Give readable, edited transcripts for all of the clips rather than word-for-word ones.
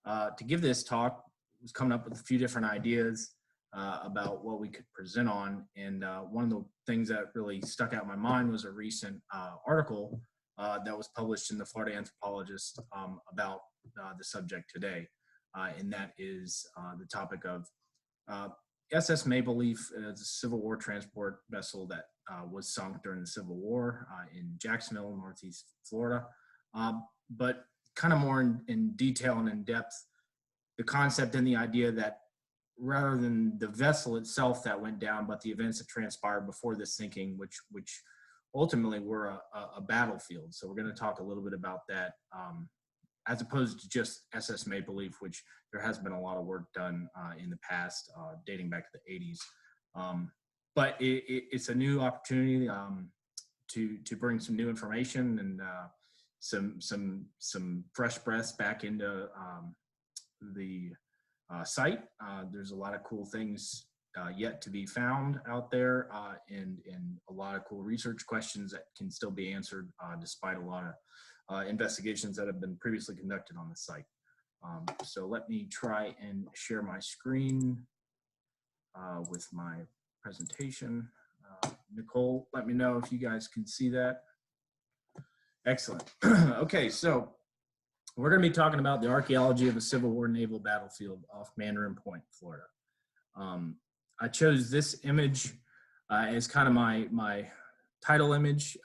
to give this talk, was coming up with a few different ideas about what we could present on. And one of the things that really stuck out in my mind was a recent article that was published in the Florida Anthropologist about the subject today. And that is the topic of SS Maple Leaf. It's a Civil War transport vessel that was sunk during the Civil War in Jacksonville, Northeast Florida. But kind of more in detail and in depth, the concept and the idea that rather than the vessel itself that went down, but the events that transpired before the sinking, which ultimately were a battlefield. So we're going to talk a little bit about that, as opposed to just SS Maple Leaf, which there has been a lot of work done in the past, dating back to the 80s. But it's a new opportunity to bring some new information and some fresh breaths back into the site. There's a lot of cool things yet to be found out there, and a lot of cool research questions that can still be answered despite a lot of investigations that have been previously conducted on the site. So let me try and share my screen with my presentation. Nicole, let me know if you guys can see that. Excellent. Okay, so we're going to be talking about the archaeology of a Civil War naval battlefield off Mandarin Point, Florida. I chose this image as kind of my title image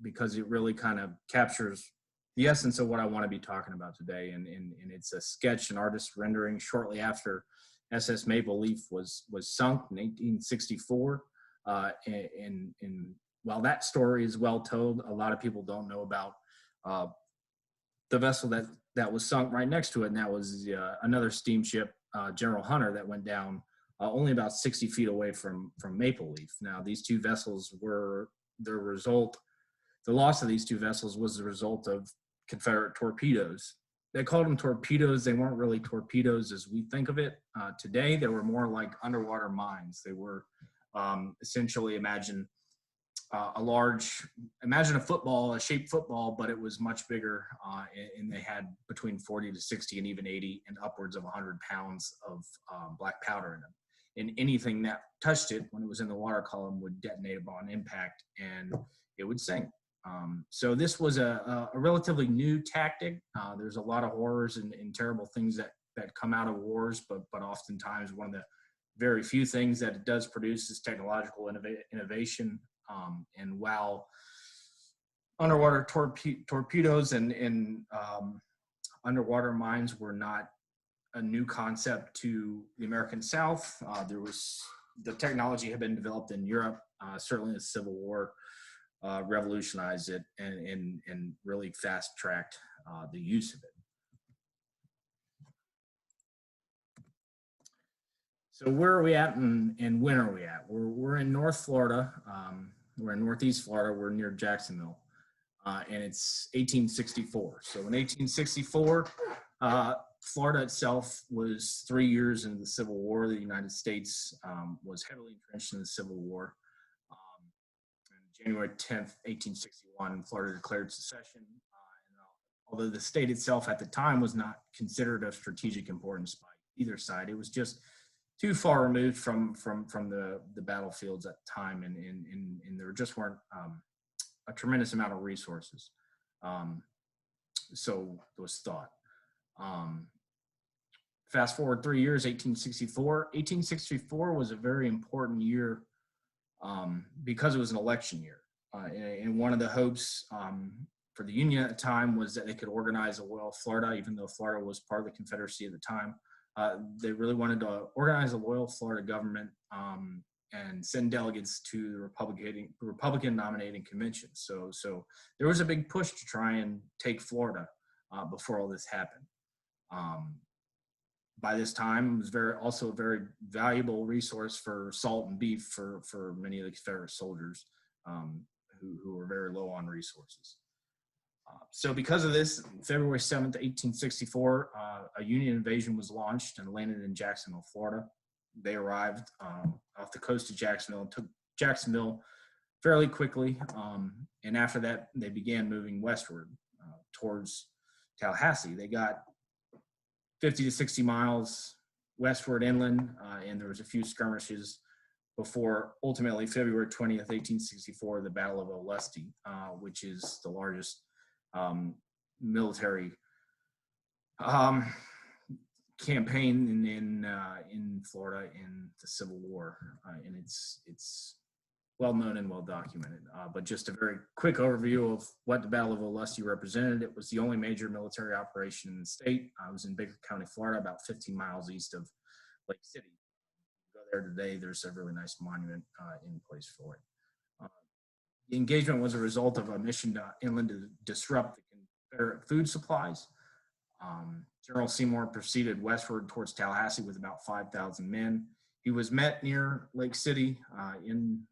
because it really kind of captures the essence of what I want to be talking about today. And it's a sketch, an artist's rendering shortly after SS Maple Leaf was sunk in 1864. And while that story is well told, a lot of people don't know about the vessel that was sunk right next to it, and that was another steamship, General Hunter, that went down only about 60 feet away from Maple Leaf. Now, these two vessels were the result, the loss of these two vessels was the result of Confederate torpedoes. They called them torpedoes. They weren't really torpedoes as we think of it today. They were more like underwater mines. They were essentially, imagine a football, a shaped football, but it was much bigger, and they had between 40 to 60 and even 80 and upwards of 100 pounds of black powder in them. And anything that touched it when it was in the water column would detonate upon impact, and it would sink. So this was a relatively new tactic. There's a lot of horrors and terrible things that come out of wars, but oftentimes one of the very few things that it does produce is technological innovation. And while underwater torpedoes and underwater mines were not a new concept to the American South, the technology had been developed in Europe. Certainly the Civil War revolutionized it and really fast-tracked the use of it. So where are we at and when are we at? We're in North Florida. We're in Northeast Florida. We're near Jacksonville, and it's 1864. So in 1864, Florida itself was 3 years into the Civil War. The United States was heavily entrenched in the Civil War. On January 10th, 1861, Florida declared secession. Although the state itself at the time was not considered of strategic importance by either side, it was just too far removed from the battlefields at the time, and there just weren't a tremendous amount of resources. So it was thought. Fast forward 3 years, 1864. 1864 was a very important year because it was an election year. And one of the hopes for the Union at the time was that they could organize a loyal Florida, even though Florida was part of the Confederacy at the time. They really wanted to organize a loyal Florida government and send delegates to the Republican nominating convention. So there was a big push to try and take Florida before all this happened. By this time, it was also a very valuable resource for salt and beef for many of the Confederate soldiers who were very low on resources. So because of this, February 7th, 1864, a Union invasion was launched and landed in Jacksonville, Florida. They arrived off the coast of Jacksonville and took Jacksonville fairly quickly. And after that, they began moving westward towards Tallahassee. They got 50 to 60 miles westward inland, and there was a few skirmishes before ultimately February 20th, 1864, the Battle of Ulysses, which is the largest military campaign in Florida in the Civil War, and it's well known and well documented. But just a very quick overview of what the Battle of Ulysses represented. It was the only major military operation in the state. It was in Baker County, Florida, about 15 miles east of Lake City. Go there today, there's a really nice monument in place for it. The engagement was a result of a mission inland to disrupt the Confederate food supplies. General Seymour proceeded westward towards Tallahassee with about 5,000 men. He was met near Lake City in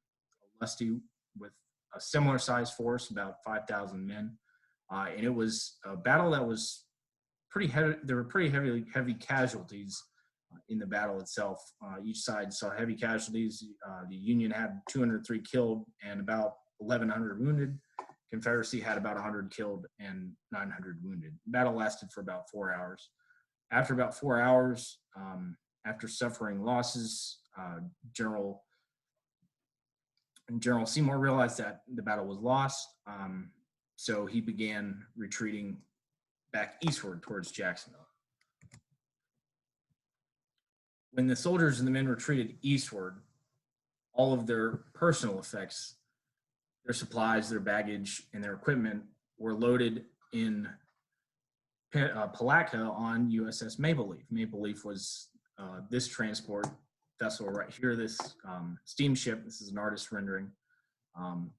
Ulysses with a similar sized force, about 5,000 men. And it was a battle that was pretty heavy. There were pretty heavy casualties in the battle itself. Each side saw heavy casualties. The Union had 203 killed and about 1,100 wounded. Confederacy had about 100 killed and 900 wounded. The battle lasted for about 4 hours. After about 4 hours, after suffering losses, General Seymour realized that the battle was lost, so he began retreating back eastward towards Jacksonville. When the soldiers and the men retreated eastward, all of their personal effects, their supplies, their baggage, and their equipment were loaded in Palatka on USS Maple Leaf. Maple Leaf was this transport vessel right here, this steamship. This is an artist rendering. And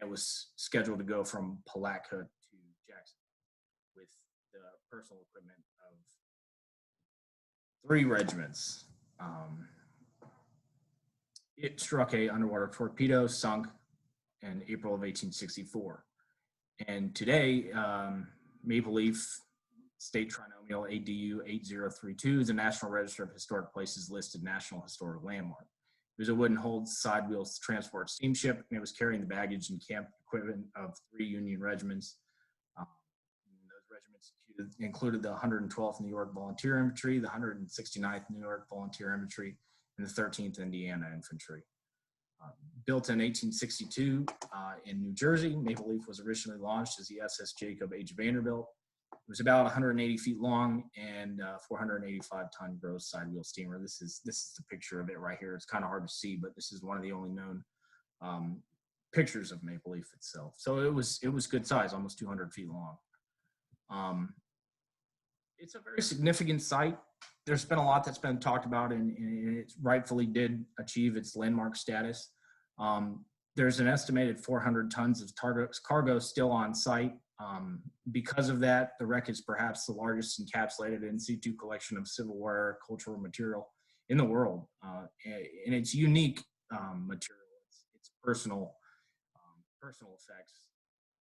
it was scheduled to go from Palatka to Jackson with the personal equipment of 3 regiments. It struck a underwater torpedo, sunk in April of 1864. And today, Maple Leaf State Trinomial ADU 8032 is a National Register of Historic Places listed National Historic Landmark. It was a wooden-hulled side-wheel transport steamship, and it was carrying the baggage and camp equipment of 3 Union regiments. Those regiments included the 112th New York Volunteer Infantry, the 169th New York Volunteer Infantry, and the 13th Indiana Infantry. Built in 1862 in New Jersey, Maple Leaf was originally launched as the SS Jacob H. Vanderbilt. It was about 180 feet long and 485-ton gross side-wheel steamer. This is the picture of it right here. It's kind of hard to see, but this is one of the only known pictures of Maple Leaf itself. So it was good size, almost 200 feet long. It's a very significant site. There's been a lot that's been talked about, and it rightfully did achieve its landmark status. There's an estimated 400 tons of cargo still on site. Because of that, the wreck is perhaps the largest encapsulated in situ collection of Civil War cultural material in the world. And it's unique material. It's personal effects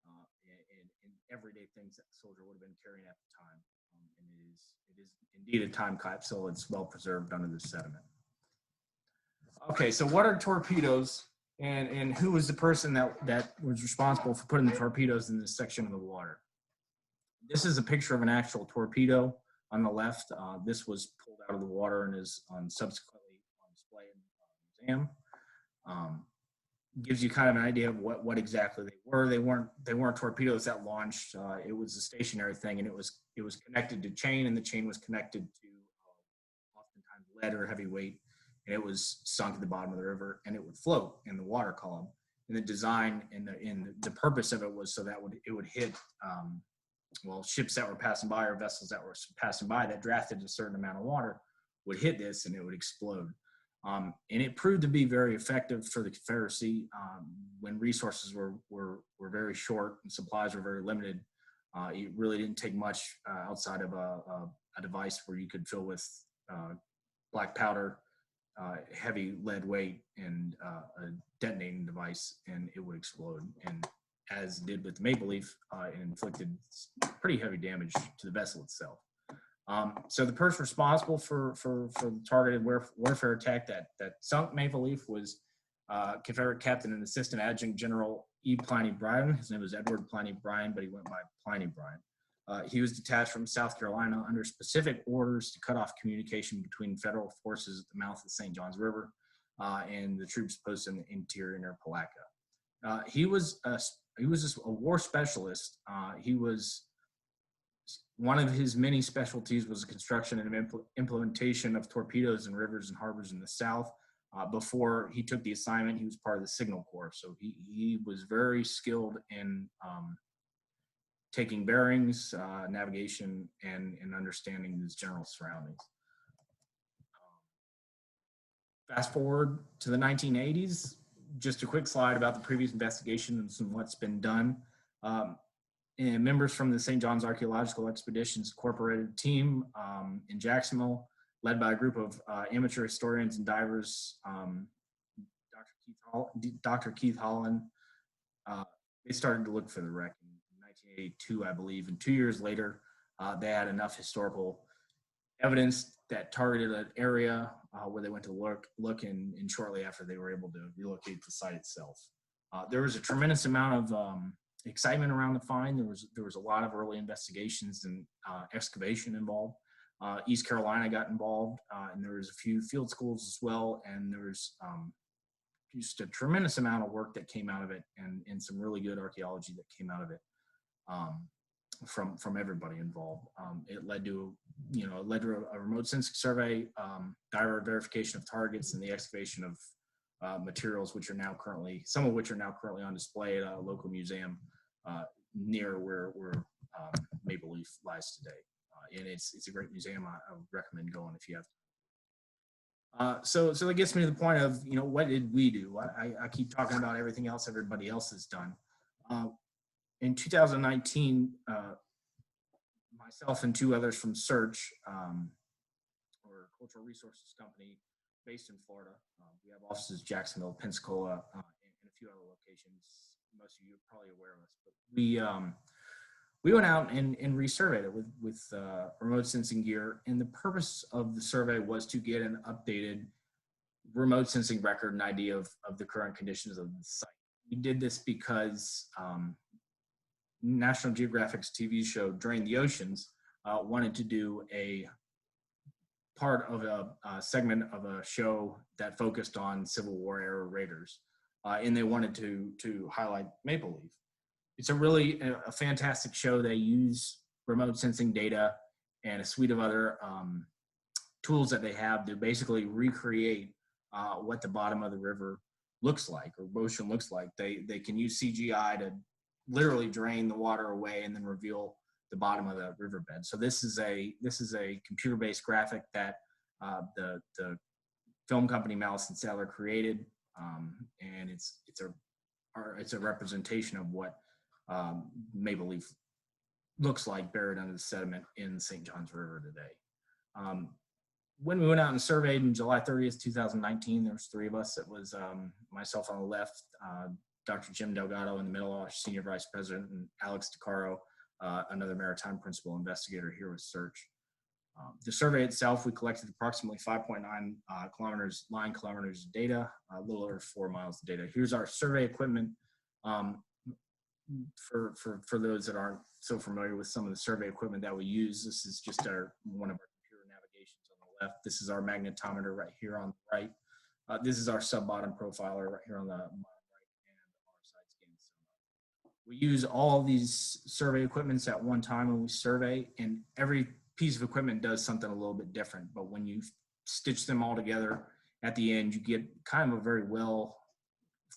and everyday things that the soldier would have been carrying at the time. And it is indeed a time capsule. It's well preserved under the sediment. Okay, so what are torpedoes, and who was the person that was responsible for putting the torpedoes in this section of the water? This is a picture of an actual torpedo on the left. This was pulled out of the water and is subsequently on display in the museum. Gives you kind of an idea of what exactly they were. They weren't torpedoes that launched. It was a stationary thing, and it was connected to chain, and the chain was connected to oftentimes lead or heavy weight, and it was sunk at the bottom of the river, and it would float in the water column. And the design and the purpose of it was so that it would hit ships that were passing by or vessels that were passing by that drafted a certain amount of water would hit this, and it would explode. And it proved to be very effective for the Confederacy when resources were very short and supplies were very limited. It really didn't take much outside of a device where you could fill with black powder, heavy lead weight, and a detonating device, and it would explode. And as it did with Maple Leaf, it inflicted pretty heavy damage to the vessel itself. So the person responsible for the targeted warfare attack that sunk Maple Leaf was Confederate Captain and Assistant Adjutant General E. Pliny Bryan. His name was Edward Pliny Bryan, but he went by Pliny Bryan. He was detached from South Carolina under specific orders to cut off communication between federal forces at the mouth of the St. Johns River and the troops posted in the interior near Palatka. He was just a war specialist. He was one of his many specialties was the construction and implementation of torpedoes in rivers and harbors in the South. Before he took the assignment, he was part of the Signal Corps, so he was very skilled in taking bearings, navigation, and understanding his general surroundings. Fast forward to the 1980s, just a quick slide about the previous investigations and what's been done. And members from the St. John's Archaeological Expeditions Incorporated team in Jacksonville, led by a group of amateur historians and divers, Dr. Keith Holland, they started to look for the wreck in 1982, I believe, and 2 years later, they had enough historical evidence that targeted an area where they went to look and shortly after they were able to relocate the site itself. There was a tremendous amount of excitement around the find. There was a lot of early investigations and excavation involved. East Carolina got involved, and there was a few field schools as well, and there was just a tremendous amount of work that came out of it, and some really good archaeology that came out of it from everybody involved. It led to a remote sensing survey, diver verification of targets, and the excavation of materials, some of which are now currently on display at a local museum near where Maple Leaf lies today. And it's a great museum. I would recommend going if you have. So that gets me to the point of, what did we do? I keep talking about everything else everybody else has done. In 2019, myself and two others from Search, or Cultural Resources Company based in Florida. We have offices in Jacksonville, Pensacola, and a few other locations. Most of you are probably aware of us, but we went out and resurveyed it with remote sensing gear, and the purpose of the survey was to get an updated remote sensing record and idea of the current conditions of the site. We did this because National Geographic's TV show Drain the Oceans wanted to do a part of a segment of a show that focused on Civil War era raiders, and they wanted to highlight Maple Leaf. It's a fantastic show. They use remote sensing data and a suite of other tools that they have to basically recreate what the bottom of the river looks like, or ocean looks like. They can use CGI to literally drain the water away and then reveal the bottom of the riverbed. So this is a computer-based graphic that the film company Malice and Sailor created, and it's a representation of what Maple Leaf looks like buried under the sediment in the St. Johns River today. When we went out and surveyed in July 30th, 2019, there was three of us. It was myself on the left, Dr. Jim Delgado in the middle, our senior vice president, and Alex DeCaro, another maritime principal investigator here with Search. The survey itself, we collected approximately 5.9 line kilometers of data, a little over 4 miles of data. Here's our survey equipment. For those that aren't so familiar with some of the survey equipment that we use, this is just one of our computer navigations on the left. This is our magnetometer right here on the right. This is our sub-bottom profiler right here on the bottom right, and our side scan sonar. We use all these survey equipments at one time when we survey, and every piece of equipment does something a little bit different. But when you stitch them all together at the end, you get kind of a very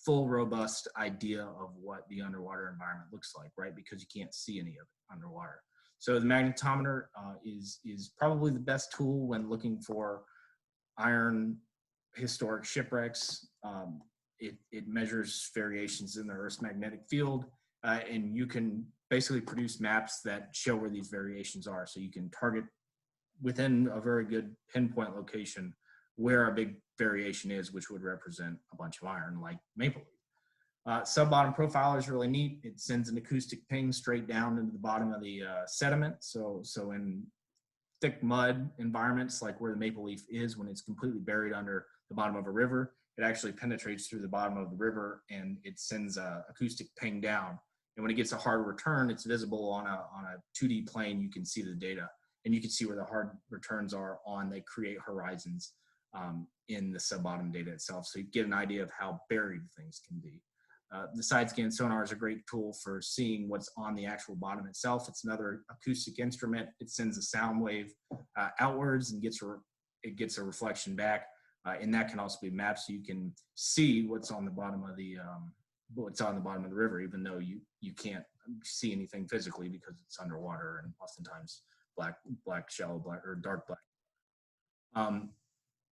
full, robust idea of what the underwater environment looks like, right? Because you can't see any of it underwater. So the magnetometer is probably the best tool when looking for iron historic shipwrecks. It measures variations in the Earth's magnetic field, and you can basically produce maps that show where these variations are. So you can target within a very good pinpoint location where a big variation is, which would represent a bunch of iron like Maple Leaf. Sub-bottom profiler is really neat. It sends an acoustic ping straight down into the bottom of the sediment. So in thick mud environments like where the Maple Leaf is, when it's completely buried under the bottom of a river, it actually penetrates through the bottom of the river and it sends a acoustic ping down. And when it gets a hard return, it's visible on a 2D plane. You can see the data, and you can see where the hard returns are on. They create horizons in the sub-bottom data itself, so you get an idea of how buried things can be. The side scan sonar is a great tool for seeing what's on the actual bottom itself. It's another acoustic instrument. It sends a sound wave outwards and it gets a reflection back, and that can also be mapped, so you can see what's on the bottom of the river, even though you can't see anything physically because it's underwater and oftentimes shallow black or dark black.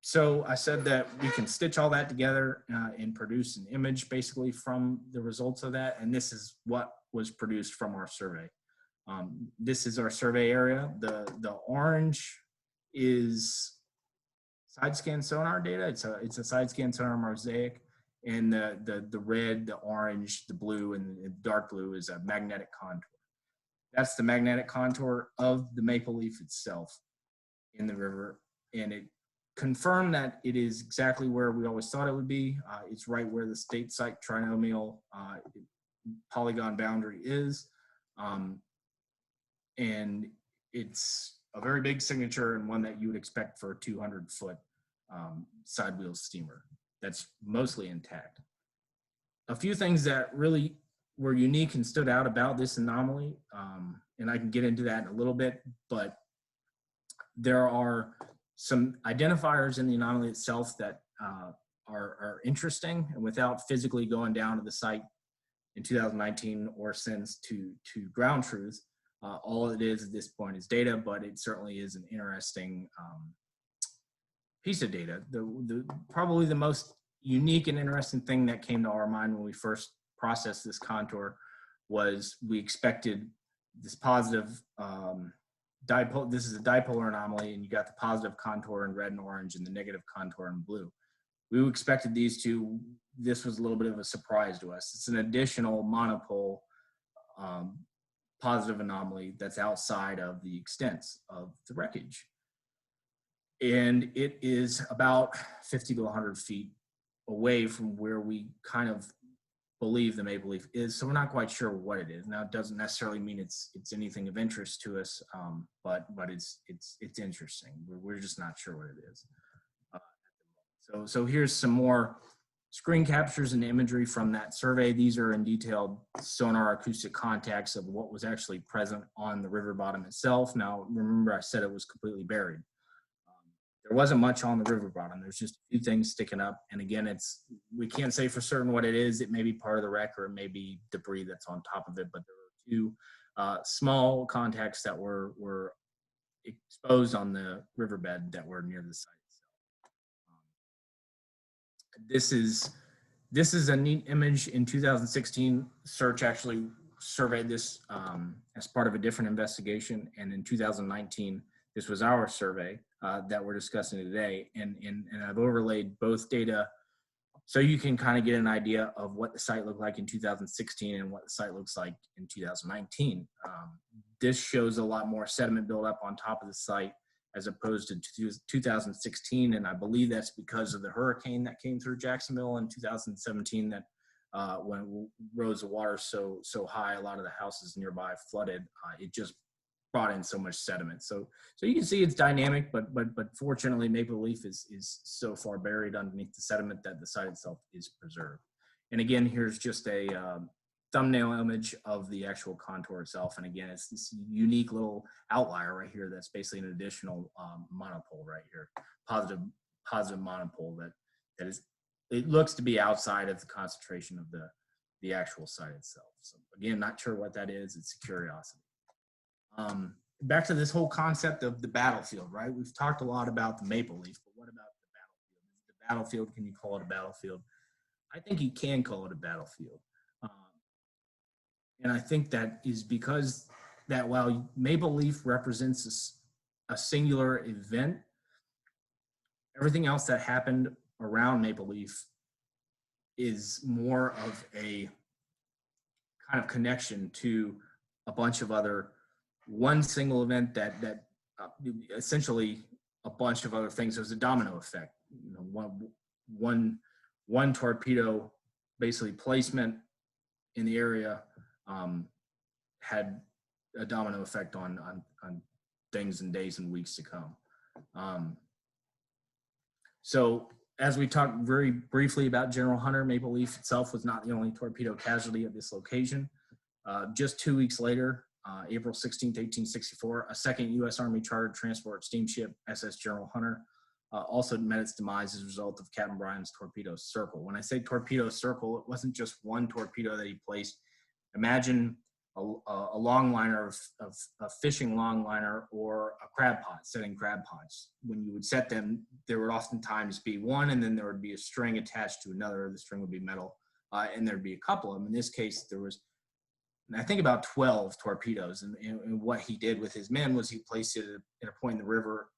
So I said that we can stitch all that together and produce an image basically from the results of that. And this is what was produced from our survey. This is our survey area. The orange is side scan sonar data. It's a side scan sonar mosaic. And the red, the orange, the blue, and the dark blue is a magnetic contour. That's the magnetic contour of the maple leaf itself in the river. And it confirmed that it is exactly where we always thought it would be. It's right where the state site trinomial polygon boundary is. And it's a very big signature and one that you would expect for a 200-foot side wheel steamer that's mostly intact. A few things that really were unique and stood out about this anomaly, and I can get into that in a little bit, but there are some identifiers in the anomaly itself that are interesting, and without physically going down to the site in 2019 or since to ground truth, all it is at this point is data, but it certainly is an interesting piece of data. Probably the most unique and interesting thing that came to our mind when we first processed this contour was we expected this positive dipole. This is a dipolar anomaly, and you got the positive contour in red and orange and the negative contour in blue. We expected these two. This was a little bit of a surprise to us. It's an additional monopole positive anomaly that's outside of the extents of the wreckage. And it is about 50 to 100 feet away from where we kind of believe the maple leaf is, so we're not quite sure what it is. Now, it doesn't necessarily mean it's anything of interest to us, but it's interesting. We're just not sure what it is. So here's some more screen captures and imagery from that survey. These are in detailed sonar acoustic contacts of what was actually present on the river bottom itself. Now, remember I said it was completely buried. There wasn't much on the river bottom. There's just a few things sticking up. And again, we can't say for certain what it is. It may be part of the wreck or it may be debris that's on top of it, but there were two small contacts that were exposed on the riverbed that were near the site itself. This is a neat image. In 2016, Search actually surveyed this as part of a different investigation. And in 2019, this was our survey that we're discussing today. And I've overlaid both data so you can kind of get an idea of what the site looked like in 2016 and what the site looks like in 2019. This shows a lot more sediment buildup on top of the site as opposed to 2016. And I believe that's because of the hurricane that came through Jacksonville in 2017 that when rose of water so high, a lot of the houses nearby flooded. It just brought in so much sediment. So you can see it's dynamic, but fortunately maple leaf is so far buried underneath the sediment that the site itself is preserved. And again, here's just a thumbnail image of the actual contour itself. And again, it's this unique little outlier right here that's basically an additional monopole right here, positive monopole that is, it looks to be outside of the concentration of the actual site itself. So again, not sure what that is. It's a curiosity. Back to this whole concept of the battlefield, right? We've talked a lot about the maple leaf, but what about the battlefield? The battlefield, can you call it a battlefield? I think you can call it a battlefield. And I think that is because that while maple leaf represents a singular event, everything else that happened around maple leaf is more of a kind of connection to a bunch of other, one single event that essentially a bunch of other things. There's a domino effect. You know, one torpedo basically placement in the area had a domino effect on things in days and weeks to come. So as we talked very briefly about General Hunter, Maple Leaf itself was not the only torpedo casualty at this location. Just 2 weeks later, April 16, 1864, a second U.S. Army chartered transport steamship, SS General Hunter, also met its demise as a result of Captain Bryan's torpedo circle. When I say torpedo circle, it wasn't just one torpedo that he placed. Imagine a longliner of a fishing longliner or a crab pot, setting crab pots. When you would set them, there would oftentimes be one, and then there would be a string attached to another. The string would be metal, and there'd be a couple of them. In this case, there was, I think, about 12 torpedoes. And what he did with his men was he placed it at a point in the river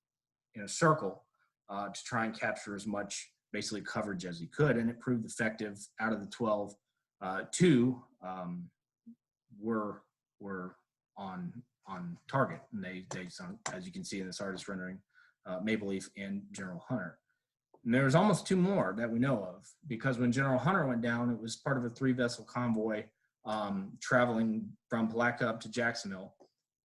in a circle to try and capture as much basically coverage as he could, and it proved effective. Out of the 12, 2 were on target, and they sunk, as you can see in this artist rendering, Maple Leaf and General Hunter. And there's almost 2 more that we know of, because when General Hunter went down, it was part of a 3-vessel convoy traveling from Palatka up to Jacksonville,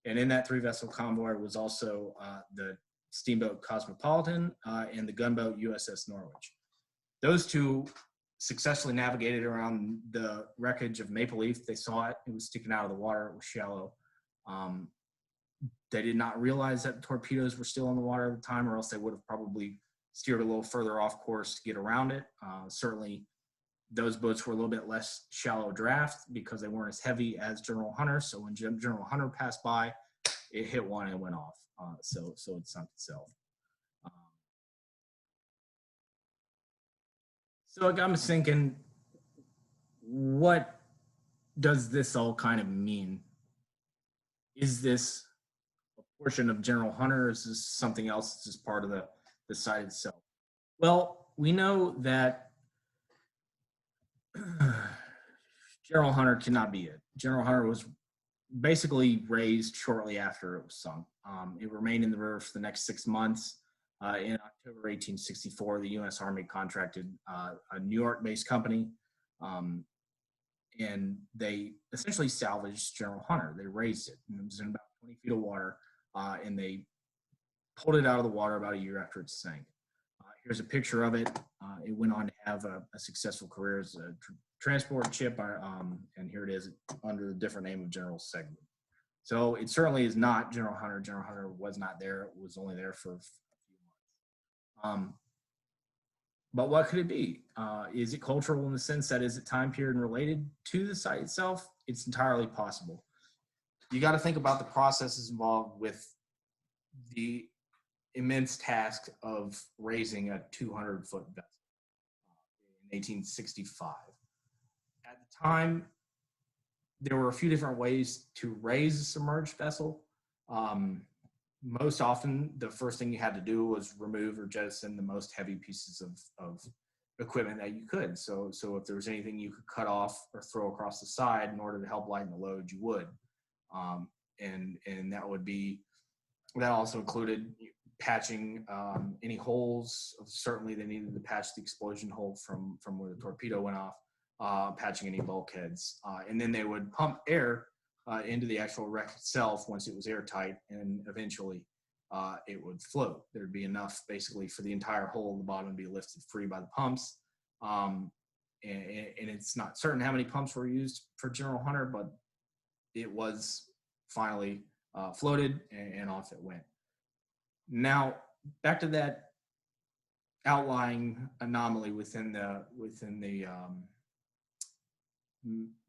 and in that 3-vessel convoy was also the steamboat Cosmopolitan and the gunboat USS Norwich. Those 2 successfully navigated around the wreckage of Maple Leaf. They saw it. It was sticking out of the water. It was shallow. They did not realize that the torpedoes were still in the water at the time, or else they would have probably steered a little further off course to get around it. Certainly, those boats were a little bit less shallow draft because they weren't as heavy as General Hunter. So when General Hunter passed by, it hit one and went off. So it sunk itself. So it got me thinking, what does this all kind of mean? Is this a portion of General Hunter, or is this something else that's just part of the site itself? Well, we know that General Hunter cannot be it. General Hunter was basically raised shortly after it was sunk. It remained in the river for the next 6 months. In October 1864, the U.S. Army contracted a New York-based company, and they essentially salvaged General Hunter. They raised it, and it was in about 20 feet of water, and they pulled it out of the water about a year after it sank. Here's a picture of it. It went on to have a successful career as a transport ship, and here it is under the different name of General Segment. So it certainly is not General Hunter. General Hunter was not there. It was only there for a few months. But what could it be? Is it cultural in the sense that is it time period and related to the site itself? It's entirely possible. You got to think about the processes involved with the immense task of raising a 200-foot vessel in 1865. At the time, there were a few different ways to raise a submerged vessel. Most often, the first thing you had to do was remove or jettison the most heavy pieces of equipment that you could. So if there was anything you could cut off or throw across the side in order to help lighten the load, you would. And that also included patching any holes. Certainly, they needed to patch the explosion hole from where the torpedo went off, patching any bulkheads. And then they would pump air into the actual wreck itself once it was airtight, and eventually it would float. There'd be enough basically for the entire hole in the bottom to be lifted free by the pumps. And it's not certain how many pumps were used for General Hunter, but it was finally floated, and off it went. Now, back to that outlying anomaly within the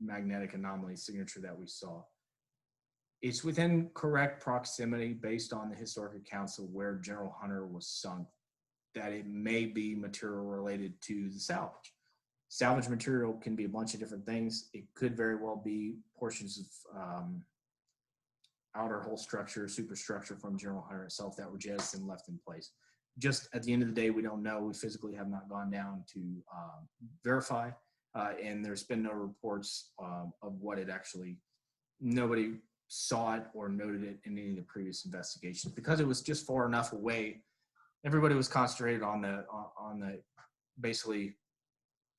magnetic anomaly signature that we saw. It's within correct proximity based on the historic accounts of where General Hunter was sunk that it may be material related to the salvage. Salvage material can be a bunch of different things. It could very well be portions of outer hull structure, superstructure from General Hunter itself that were jettisoned and left in place. Just at the end of the day, we don't know. We physically have not gone down to verify, and there's been no reports of what it actually, nobody saw it or noted it in any of the previous investigations. Because it was just far enough away, everybody was concentrated on the basically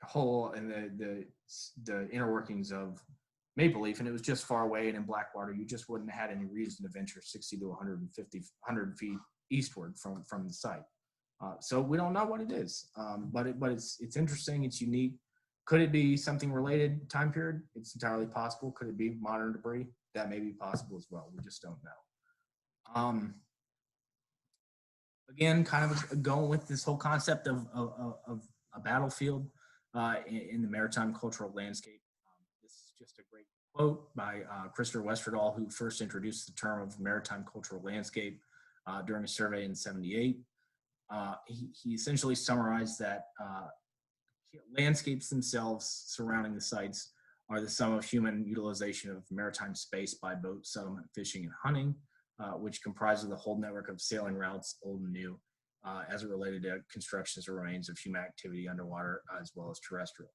whole and the inner workings of Maple Leaf, and it was just far away and in Blackwater, you just wouldn't have had any reason to venture 60 to 150, 100 feet eastward from the site. So we don't know what it is, but it's interesting. It's unique. Could it be something related time period? It's entirely possible. Could it be modern debris? That may be possible as well. We just don't know. Again, kind of going with this whole concept of a battlefield in the maritime cultural landscape. This is just a great quote by Christopher Westerdahl, who first introduced the term of maritime cultural landscape during a survey in '78. He essentially summarized that landscapes themselves surrounding the sites are the sum of human utilization of maritime space by boat, settlement, fishing, and hunting, which comprises the whole network of sailing routes, old and new, as it related to constructions or remains of human activity underwater as well as terrestrial.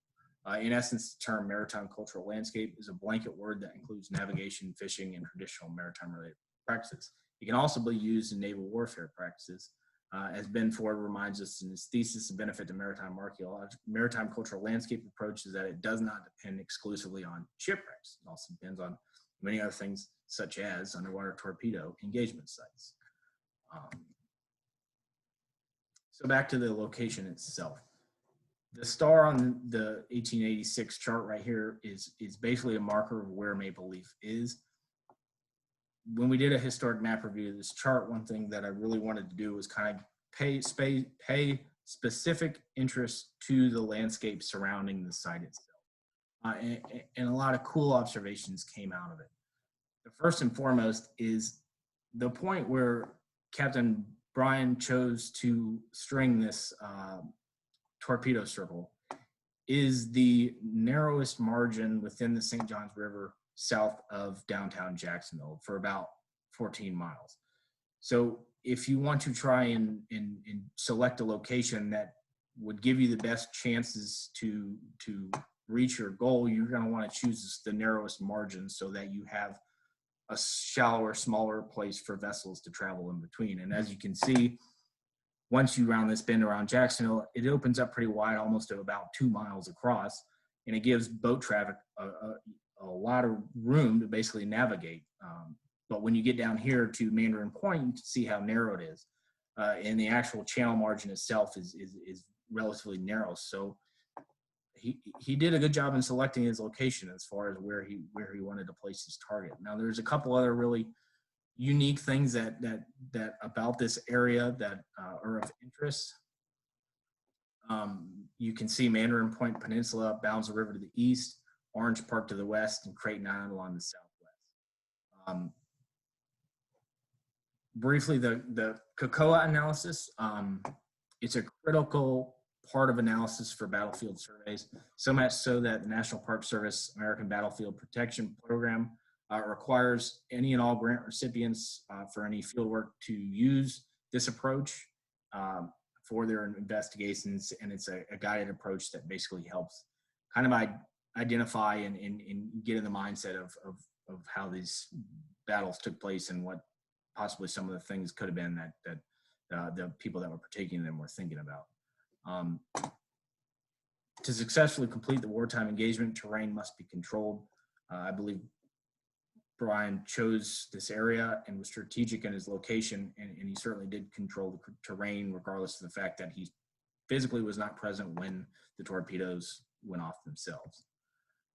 In essence, the term maritime cultural landscape is a blanket word that includes navigation, fishing, and traditional maritime related practices. It can also be used in naval warfare practices. As Ben Ford reminds us in his thesis, the benefit to maritime cultural landscape approach is that it does not depend exclusively on shipwrecks. It also depends on many other things, such as underwater torpedo engagement sites. So back to the location itself. The star on the 1886 chart right here is basically a marker of where Maple Leaf is. When we did a historic map review of this chart, one thing that I really wanted to do was kind of pay specific interest to the landscape surrounding the site itself. And a lot of cool observations came out of it. The first and foremost is the point where Captain Bryan chose to string this torpedo circle is the narrowest margin within the St. Johns River south of downtown Jacksonville for about 14 miles. So if you want to try and select a location that would give you the best chances to reach your goal, you're going to want to choose the narrowest margin so that you have a shallower, smaller place for vessels to travel in between. And as you can see, once you round this bend around Jacksonville, it opens up pretty wide, almost to about 2 miles across, and it gives boat traffic a lot of room to basically navigate. But when you get down here to Mandarin Point, you can see how narrow it is. And the actual channel margin itself is relatively narrow. So he did a good job in selecting his location as far as where he wanted to place his target. Now, there's a couple other really unique things that about this area that are of interest. You can see Mandarin Point Peninsula bounds the river to the east, Orange Park to the west, and Creighton Island along the southwest. Briefly, the COCOA analysis, it's a critical part of analysis for battlefield surveys, so much so that the National Park Service American Battlefield Protection Program requires any and all grant recipients for any fieldwork to use this approach for their investigations, and it's a guided approach that basically helps kind of identify and get in the mindset of how these battles took place and what possibly some of the things could have been that the people that were partaking in them were thinking about. To successfully complete the wartime engagement, terrain must be controlled. I believe Bryan chose this area and was strategic in his location, and he certainly did control the terrain, regardless of the fact that he physically was not present when the torpedoes went off themselves.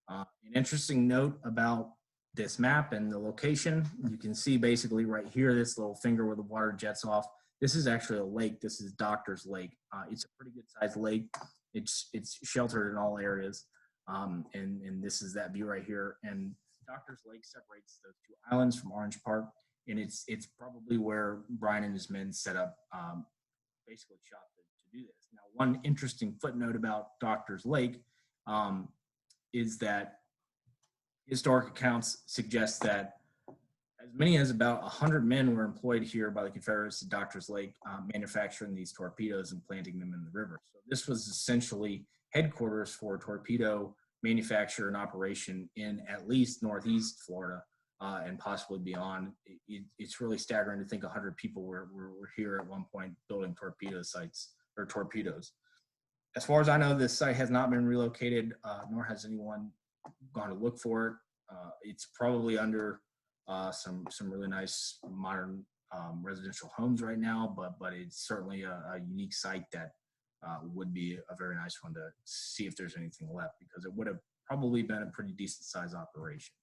An interesting note about this map and the location, you can see basically right here, this little finger where the water jets off. This is actually a lake. This is Doctor's Lake. It's a pretty good sized lake. It's sheltered in all areas. And this is that view right here. And Doctor's Lake separates those two islands from Orange Park. And it's probably where Bryan and his men set up basically shop to do this. Now, one interesting footnote about Doctor's Lake is that historic accounts suggest that as many as about 100 men were employed here by the Confederates at Doctor's Lake, manufacturing these torpedoes and planting them in the river. So this was essentially headquarters for torpedo manufacture and operation in at least Northeast Florida and possibly beyond. It's really staggering to think 100 people were here at one point building torpedo sites or torpedoes. As far as I know, this site has not been relocated, nor has anyone gone to look for it. It's probably under some really nice modern residential homes right now, but it's certainly a unique site that would be a very nice one to see if there's anything left, because it would have probably been a pretty decent size operation.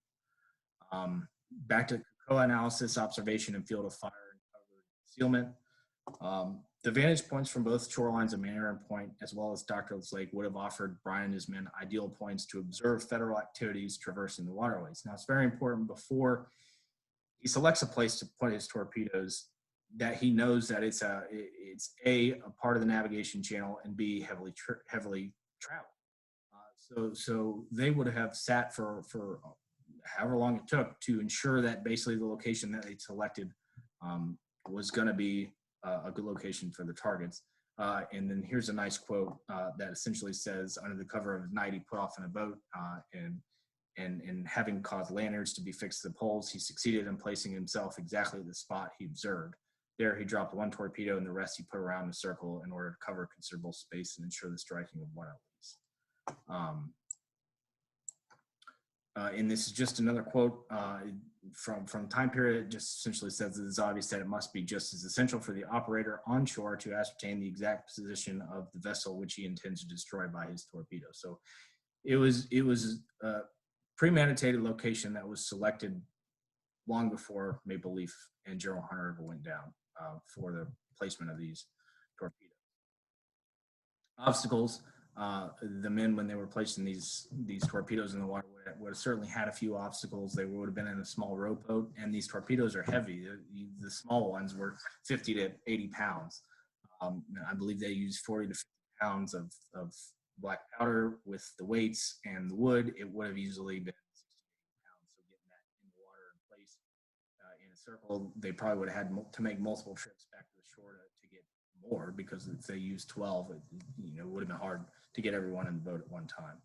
Back to co-analysis, observation, and field of fire and cover concealment. The vantage points from both shorelines of Mandarin Point as well as Doctor's Lake would have offered Bryan and his men ideal points to observe federal activities traversing the waterways. Now, it's very important before he selects a place to put his torpedoes that he knows that it's a part of the navigation channel, and B, heavily traveled. So they would have sat for however long it took to ensure that basically the location that they selected was going to be a good location for the targets. And then here's a nice quote that essentially says, under the cover of night, he put off in a boat and having caused lanyards to be fixed to the poles, he succeeded in placing himself exactly at the spot he observed. There he dropped one torpedo and the rest he put around the circle in order to cover considerable space and ensure the striking of one at least. And this is just another quote from time period. It just essentially says it is obvious that it must be just as essential for the operator on shore to ascertain the exact position of the vessel which he intends to destroy by his torpedo. So it was a premeditated location that was selected long before Maple Leaf and General Hunter ever went down for the placement of these torpedoes. Obstacles. The men, when they were placing these torpedoes in the water, would have certainly had a few obstacles. They would have been in a small rowboat, and these torpedoes are heavy. The small ones were 50 to 80 pounds. I believe they used 40 to 50 pounds of black powder with the weights and the wood. It would have easily been 60 pounds. So getting that in the water in place in a circle, they probably would have had to make multiple trips back to the shore to get more, because if they used 12, it would have been hard to get everyone in the boat at one time.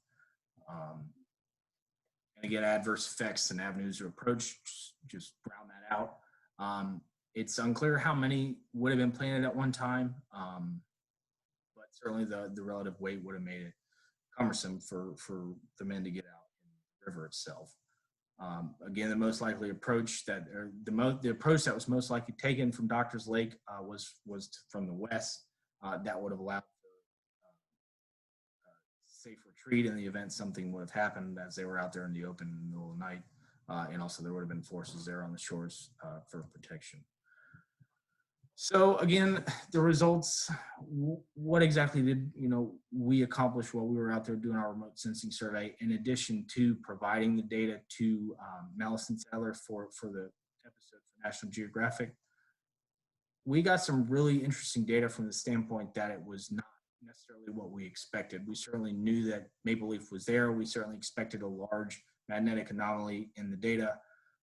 And again, adverse effects and avenues of approach, just round that out. It's unclear how many would have been planted at one time, but certainly the relative weight would have made it cumbersome for the men to get out in the river itself. Again, the most likely approach the approach that was most likely taken from Doctor's Lake was from the west. That would have allowed safe retreat in the event something would have happened, as they were out there in the open in the middle of the night, and also there would have been forces there on the shores for protection. So again, the results, what exactly did we accomplish while we were out there doing our remote sensing survey, in addition to providing the data to Malice and Sadler for the episode for National Geographic? We got some really interesting data from the standpoint that it was not necessarily what we expected. We certainly knew that Maple Leaf was there. We certainly expected a large magnetic anomaly in the data.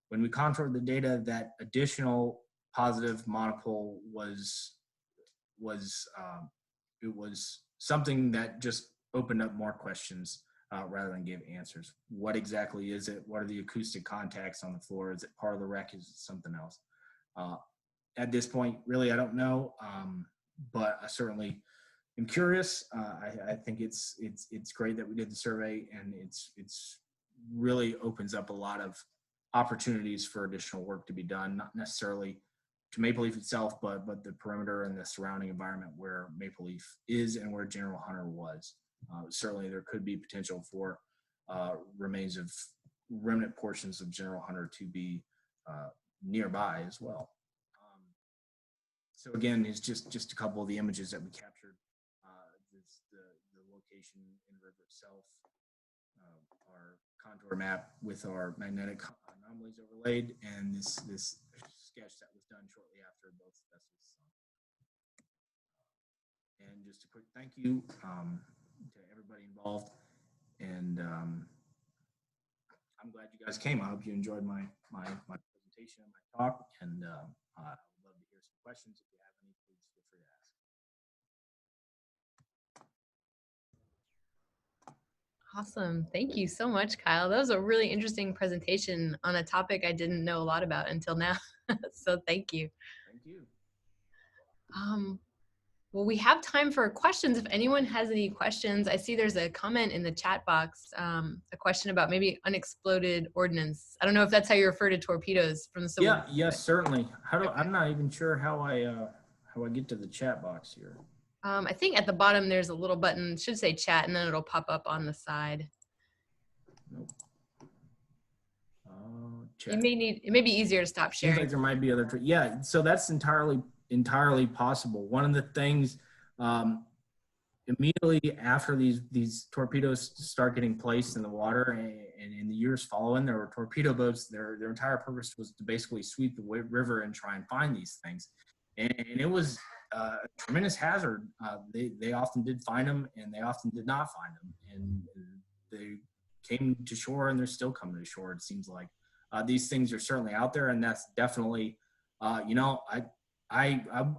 When we confirmed the data, that additional positive monopole was something that just opened up more questions rather than give answers. What exactly is it? What are the acoustic contacts on the floor? Is it part of the wreck? Is it something else? At this point, really, I don't know, but I certainly am curious. I think it's great that we did the survey, and it's really opens up a lot of opportunities for additional work to be done, not necessarily to Maple Leaf itself, but the perimeter and the surrounding environment where Maple Leaf is and where General Hunter was. Certainly there could be potential for remains of remnant portions of General Hunter to be nearby as well. So again, it's just a couple of the images that we captured. The location in the river itself, our contour map with our magnetic anomalies overlaid, and this sketch that was done shortly after both vessels sunk. And just a quick thank you to everybody involved, and I'm glad you guys came. I hope you enjoyed my presentation and my talk, and I would love to hear some questions. If you have any, please feel free to ask. Awesome. Thank you so much, Kyle. That was a really interesting presentation on a topic I didn't know a lot about until now. So thank you. Thank you. Well, we have time for questions. If anyone has any questions, I see there's a comment in the chat box, a question about maybe unexploded ordnance. I don't know if that's how you refer to torpedoes from the Civil War. Yes, certainly. I'm not even sure how I get to the chat box here. I think at the bottom there's a little button, it should say chat, and then it'll pop up on the side. Nope. Chat. It may be easier to stop sharing. Seems like there might be other. Yeah, so that's entirely possible. One of the things immediately after these torpedoes start getting placed in the water, and in the years following, there were torpedo boats. Their entire purpose was to basically sweep the river and try and find these things, and it was a tremendous hazard. They often did find them, and they often did not find them, and they came to shore, and they're still coming to shore. It seems like these things are certainly out there, and that's definitely, I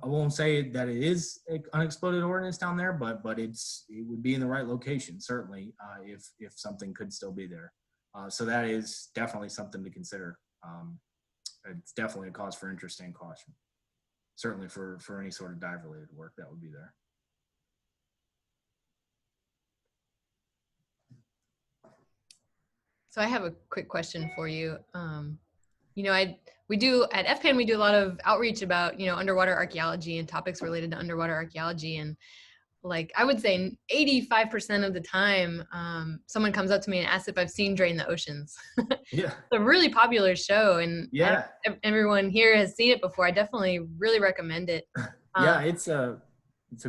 won't say that it is unexploded ordnance down there, but it would be in the right location, certainly, if something could still be there. So that is definitely something to consider. It's definitely a cause for interest and caution, certainly for any sort of dive-related work that would be there. So I have a quick question for you. We do at FPAN, we do a lot of outreach about, underwater archaeology and topics related to underwater archaeology. And like, I would say 85% of the time, someone comes up to me and asks if I've seen Drain the Oceans. Yeah. It's a really popular show, and yeah, everyone here has seen it before. I definitely really recommend it. Yeah, it's a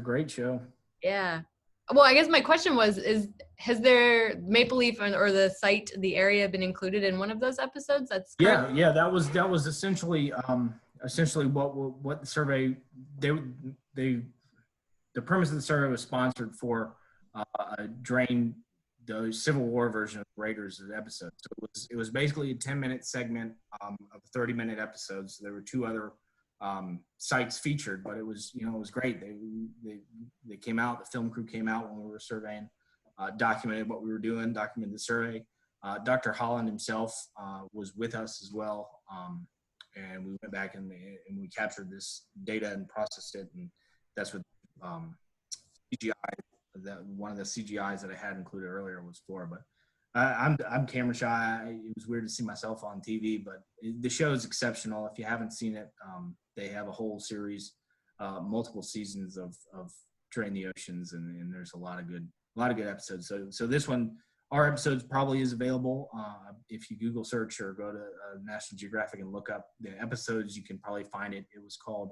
great show. Yeah. Well, I guess my question was, has their Maple Leaf or the site, the area, been included in one of those episodes? That's correct. Yeah, that was essentially what the survey the premise of the survey was sponsored for Drain, the Civil War version of Raiders episode. So it was basically a 10-minute segment of 30-minute episodes. So there were two other sites featured, but it was great. They came out, the film crew came out when we were surveying, documented what we were doing, documented the survey. Dr. Holland himself was with us as well, and we went back and we captured this data and processed it, and that's what CGI, that one of the CGIs that I had included earlier was for. But I'm camera shy. It was weird to see myself on TV, but the show is exceptional. If you haven't seen it, they have a whole series, multiple seasons of Drain the Oceans, and there's a lot of good episodes. So this one, our episodes probably is available. If you Google search or go to National Geographic and look up the episodes, you can probably find it. It was called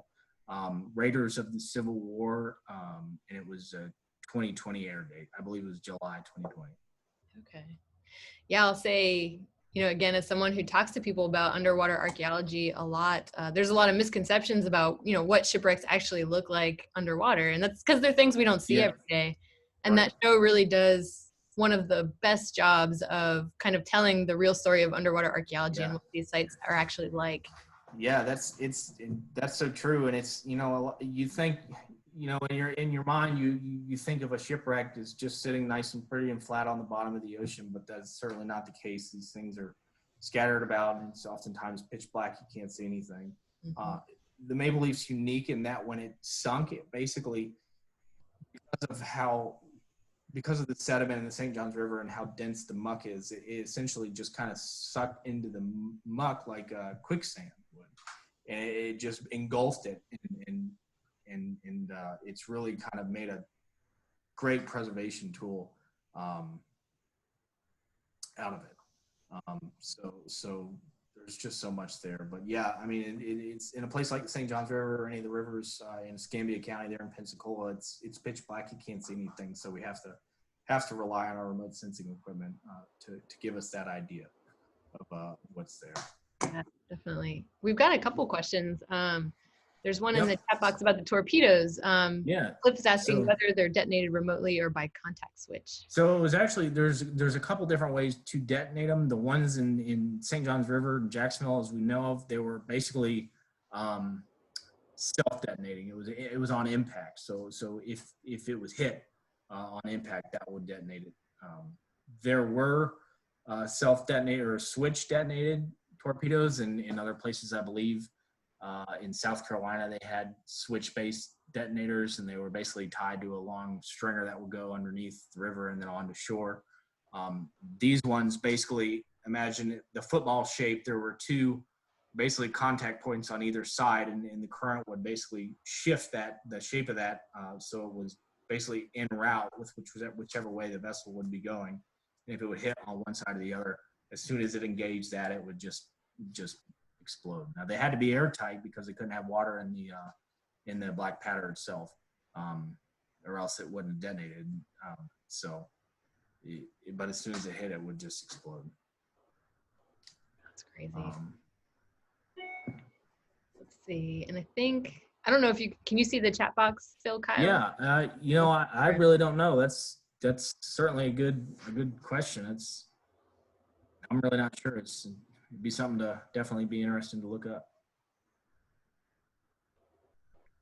Raiders of the Civil War, and it was a 2020 air date. I believe it was July 2020. Okay. Yeah, I'll say, again, as someone who talks to people about underwater archaeology a lot, there's a lot of misconceptions about, what shipwrecks actually look like underwater. And that's because they're things we don't see every day. And that show really does one of the best jobs of kind of telling the real story of underwater archaeology and what these sites are actually like. Yeah, that's so true. And it's, you think, in your mind, you think of a shipwreck as just sitting nice and pretty and flat on the bottom of the ocean, but that's certainly not the case. These things are scattered about, and it's oftentimes pitch black. You can't see anything. Mm-hmm. The Maple Leaf's unique in that when it sunk, it basically, because of the sediment in the St. Johns River and how dense the muck is, it essentially just kind of sucked into the muck like quicksand would, and it just engulfed it, and it's really kind of made a great preservation tool out of it. So there's just so much there. But yeah, I mean, it's in a place like the St. Johns River or any of the rivers in Escambia County there in Pensacola, it's pitch black. You can't see anything. So we have to rely on our remote sensing equipment to give us that idea of what's there. Yeah, definitely. We've got a couple questions. There's one in the chat box about the torpedoes. Cliff is asking whether they're detonated remotely or by contact switch. So it was actually, there's a couple different ways to detonate them. The ones in St. Johns River and Jacksonville, as we know of, they were basically self-detonating. It was on impact. So if it was hit on impact, that would detonate it. There were self-detonated or switch detonated torpedoes in other places, I believe. In South Carolina, they had switch-based detonators, and they were basically tied to a long stringer that would go underneath the river and then onto shore. These ones basically, imagine the football shape. There were two basically contact points on either side, and the current would basically shift the shape of that, so it was basically en route with whichever way the vessel would be going. And if it would hit on one side or the other, as soon as it engaged that, it would just explode. Now they had to be airtight because they couldn't have water in the black powder itself, or else it wouldn't have detonated. But as soon as it hit, it would just explode. That's crazy. Let's see. And I don't know if can you see the chat box still, Kyle? Yeah, I really don't know. That's certainly a good question. I'm really not sure. It'd be something to definitely be interesting to look up.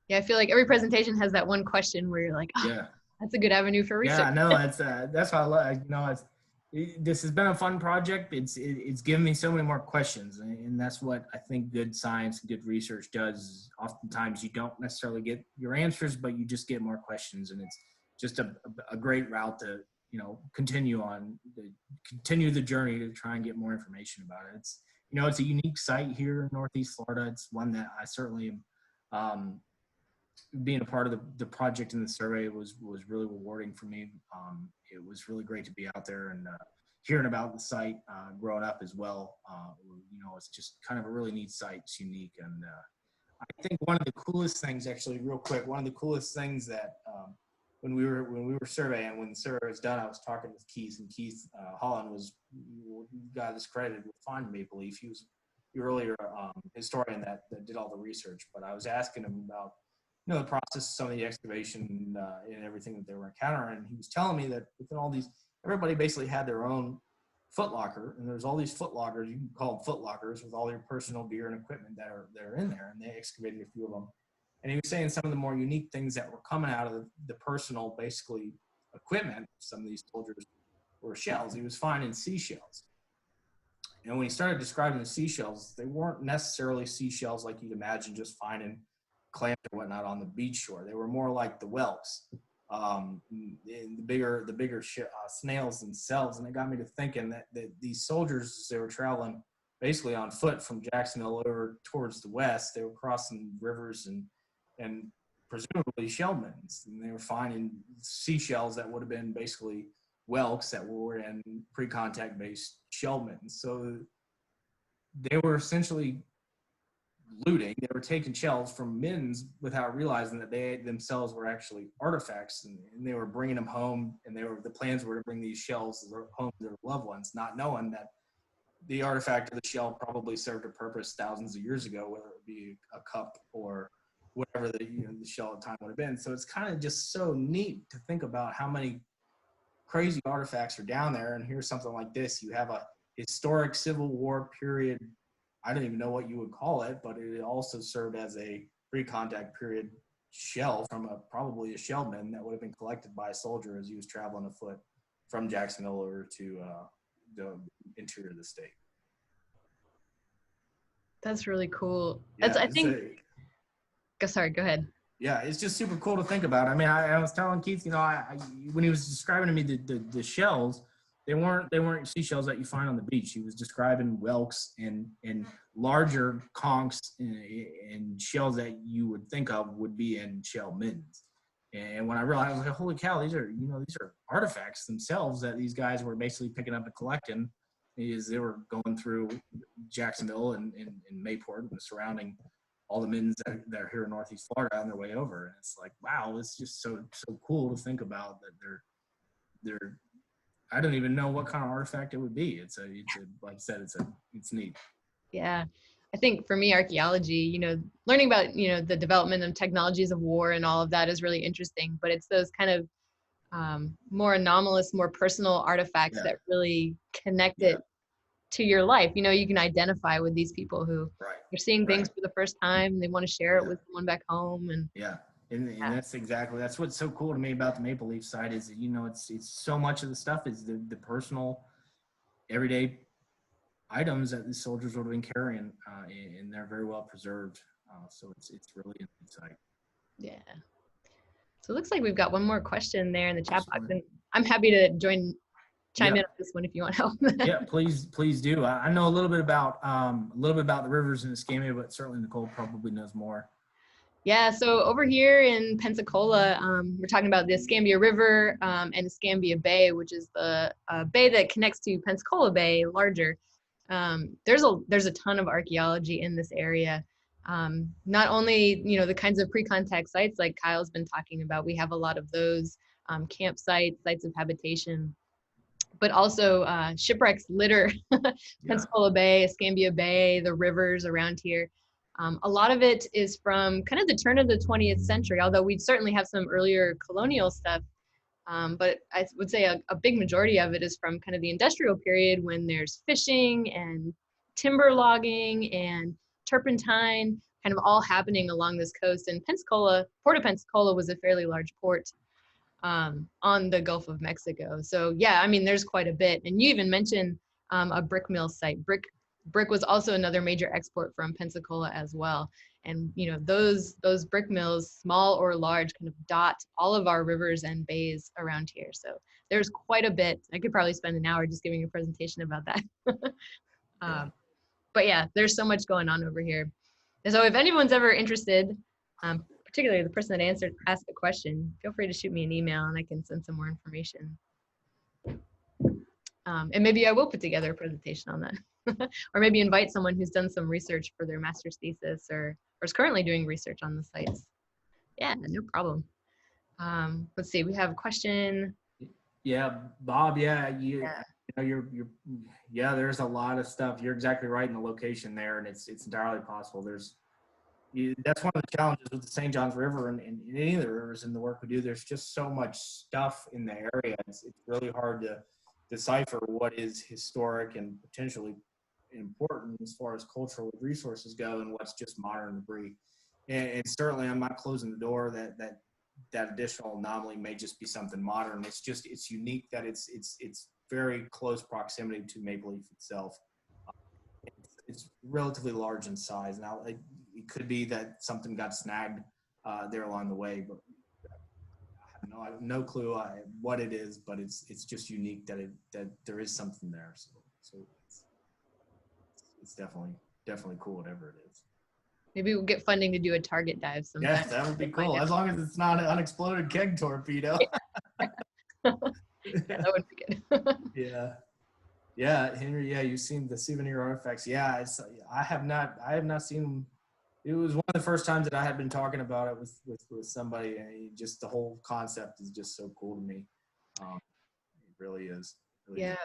Yeah, I feel like every presentation has that one question where you're like, oh, yeah, that's a good avenue for research. Yeah, no, that's why I love. This has been a fun project. It's given me so many more questions, and that's what I think good science and good research does. Oftentimes, you don't necessarily get your answers, but you just get more questions, and it's just a great route to continue the journey to try and get more information about it. It's a unique site here in Northeast Florida. It's one that I certainly am. Being a part of the project and the survey was really rewarding for me. It was really great to be out there and hearing about the site growing up as well. It's just kind of a really neat site. It's unique. And I think one of the coolest things, actually, real quick, one of the coolest things that when we were surveying, when the survey was done, I was talking with Keith, and Keith Holland got this credited with finding Maple Leaf. He was the earlier historian that did all the research, but I was asking him about the process, some of the excavation and everything that they were encountering. And he was telling me that within all these, everybody basically had their own footlocker, and there's all these footlockers, you can call them footlockers, with all your personal gear and equipment that are in there, and they excavated a few of them. And he was saying some of the more unique things that were coming out of the personal, basically, equipment, some of these soldiers, were shells. He was finding seashells. And when he started describing the seashells, they weren't necessarily seashells like you'd imagine just finding clams or whatnot on the beach shore. They were more like the whelks, the bigger snails themselves. And it got me to thinking that these soldiers, as they were traveling basically on foot from Jacksonville over towards the west, they were crossing rivers and presumably shell mittens. And they were finding seashells that would have been basically whelks that were in pre-contact based shell mittens. So they were essentially looting. They were taking shells from mittens without realizing that they themselves were actually artifacts, and they were bringing them home, and the plans were to bring these shells home to their loved ones, not knowing that the artifact of the shell probably served a purpose thousands of years ago, whether it be a cup or whatever the shell at the time would have been. So it's kind of just so neat to think about how many crazy artifacts are down there. And here's something like this. You have a historic Civil War period, I don't even know what you would call it, but it also served as a pre-contact period shell from probably a shellman that would have been collected by a soldier as he was traveling afoot from Jacksonville over to the interior of the state. That's really cool. Yeah, sorry, go ahead. Yeah, it's just super cool to think about. I mean, I was telling Keith, when he was describing to me the shells, they weren't seashells that you find on the beach. He was describing whelks and larger conchs and shells that you would think of would be in shell mittens. And when I realized, I was like, holy cow, these are artifacts themselves that these guys were basically picking up and collecting as they were going through Jacksonville and Mayport and surrounding all the mittens that are here in Northeast Florida on their way over. And it's like, wow, it's just so cool to think about that they're I don't even know what kind of artifact it would be. It's like I said, it's neat. Yeah. I think for me, archaeology, learning about, the development of technologies of war and all of that is really interesting, but it's those kind of more anomalous, more personal artifacts that really connect it to your life. You can identify with these people who are seeing things for the first time and they want to share it with someone back home. And And that's what's so cool to me about the Maple Leaf side is that, it's so much of the stuff is the personal, everyday items that the soldiers would have been carrying, and they're very well preserved. So it's really an insight. Yeah, So it looks like we've got one more question there in the chat box, Absolutely. and I'm happy to chime Yeah. in on this one if you want help. Yeah, please do. I know a little bit about the rivers in Escambia, but certainly Nicole probably knows more. Yeah, so over here in Pensacola, we're talking about the Escambia River and Escambia Bay, which is the bay that connects to Pensacola Bay, larger. There's a ton of archaeology in this area. Not only, you know, the kinds of pre-contact sites like Kyle's been talking about, we have a lot of those campsites, sites of habitation, but also shipwrecks litter Yeah. Pensacola Bay, Escambia Bay, the rivers around here. A lot of it is from kind of the turn of the 20th century, although we certainly have some earlier colonial stuff. But I would say a big majority of it is from kind of the industrial period when there's fishing and timber logging and turpentine kind of all happening along this coast. And Pensacola, Port of Pensacola was a fairly large port on the Gulf of Mexico. So yeah, I mean, there's quite a bit. And you even mentioned a brick mill site. Brick was also another major export from Pensacola as well. And you know, those brick mills, small or large, kind of dot all of our rivers and bays around here. So there's quite a bit. I could probably spend an hour just giving a presentation about that. Yeah. But yeah, there's so much going on over here. And so if anyone's ever interested, particularly the person that asked the question, feel free to shoot me an email and I can send some more information. And maybe I will put together a presentation on that. Or maybe invite someone who's done some research for their master's thesis or is currently doing research on the sites. Yeah, no problem. Let's see, we have a question. Yeah, Bob, you know, yeah, there's a lot of stuff. You're exactly right in the location there, and it's entirely possible. That's one of the challenges with the St. Johns River and any of the rivers in the work we do. There's just so much stuff in the area. It's really hard to decipher what is historic and potentially important as far as cultural resources go and what's just modern debris. And certainly I'm not closing the door that additional anomaly may just be something modern. It's unique that it's very close proximity to Maple Leaf itself. It's relatively large in size. Now, it could be that something got snagged there along the way, but I have no clue what it is. But it's just unique that there is something there. So it's definitely cool, whatever it is. Maybe we'll get funding to do a target dive sometime. Yeah, that would be cool. As long as it's not an unexploded keg torpedo. Yeah, that would be good. Yeah, Henry. Yeah, you've seen the souvenir artifacts. Yeah, I have not seen them. It was one of the first times that I had been talking about it with somebody, and just the whole concept is just so cool to me. It really is. Yeah,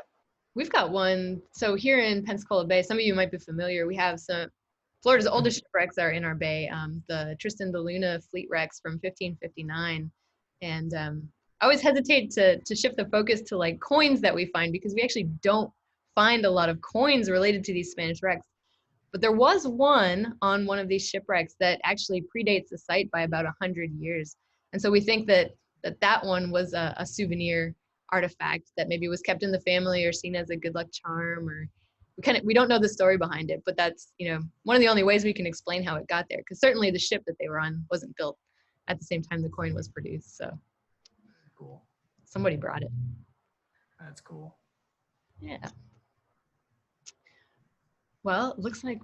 we've got one. So here in Pensacola Bay, some of you might be familiar. We have Florida's oldest shipwrecks are in our bay. The Tristan da Luna fleet wrecks from 1559, and I always hesitate to shift the focus to like coins that we find because we actually don't find a lot of coins related to these Spanish wrecks. But there was one on one of these shipwrecks that actually predates the site by about 100 years. And so we think that one was a souvenir artifact that maybe was kept in the family or seen as a good luck charm, or we don't know the story behind it, but that's, you know, one of the only ways we can explain how it got there, because certainly the ship that they were on wasn't built at the same time the coin was produced. So cool. Somebody brought it. That's cool. Yeah. Well, it looks like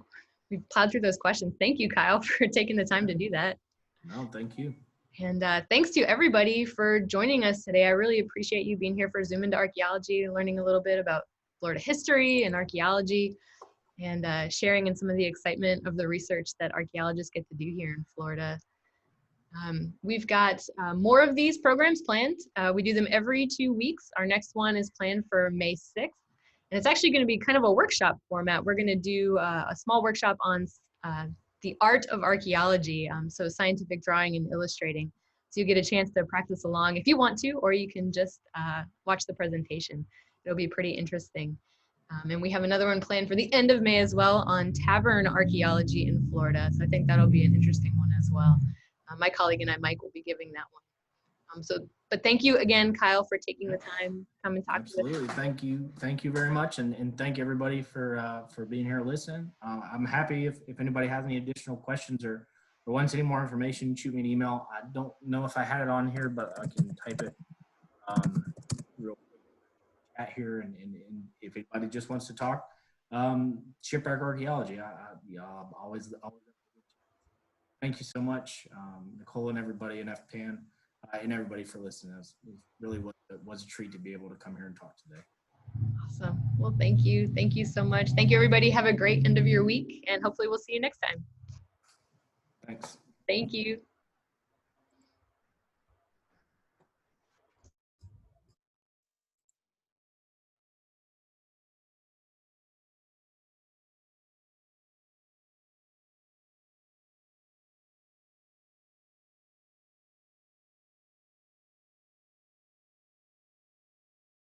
we've plowed through those questions. Thank you, Kyle, for taking the time to do that. No, thank you. And thanks to everybody for joining us today. I really appreciate you being here for Zoom into Archaeology, learning a little bit about Florida history and archaeology, and sharing in some of the excitement of the research that archaeologists get to do here in Florida. We've got more of these programs planned. We do them every 2 weeks. Our next one is planned for May 6th. And it's actually going to be kind of a workshop format. We're going to do a small workshop on the art of archaeology, so scientific drawing and illustrating. So you get a chance to practice along if you want to, or you can just watch the presentation. It'll be pretty interesting. And we have another one planned for the end of May as well on tavern archaeology in Florida. So I think that'll be an interesting one as well. My colleague and I, Mike, will be giving that one. But thank you again, Kyle, for taking the time to come and talk to us. Absolutely. Thank you very much. And thank everybody for being here listening. I'm happy if anybody has any additional questions or or wants any more information, shoot me an email. I don't know if I had it on here, but I can type it real quick chat here. And if anybody just wants to talk, shipwreck archaeology, I'm always. Thank you so much, Nicole and everybody in FPAN, and everybody for listening. It really was a treat to be able to come here and talk today. Awesome. Well, thank you. Thank you so much. Thank you, everybody. Have a great end of your week, and hopefully we'll see you next time. Thanks. Thank you.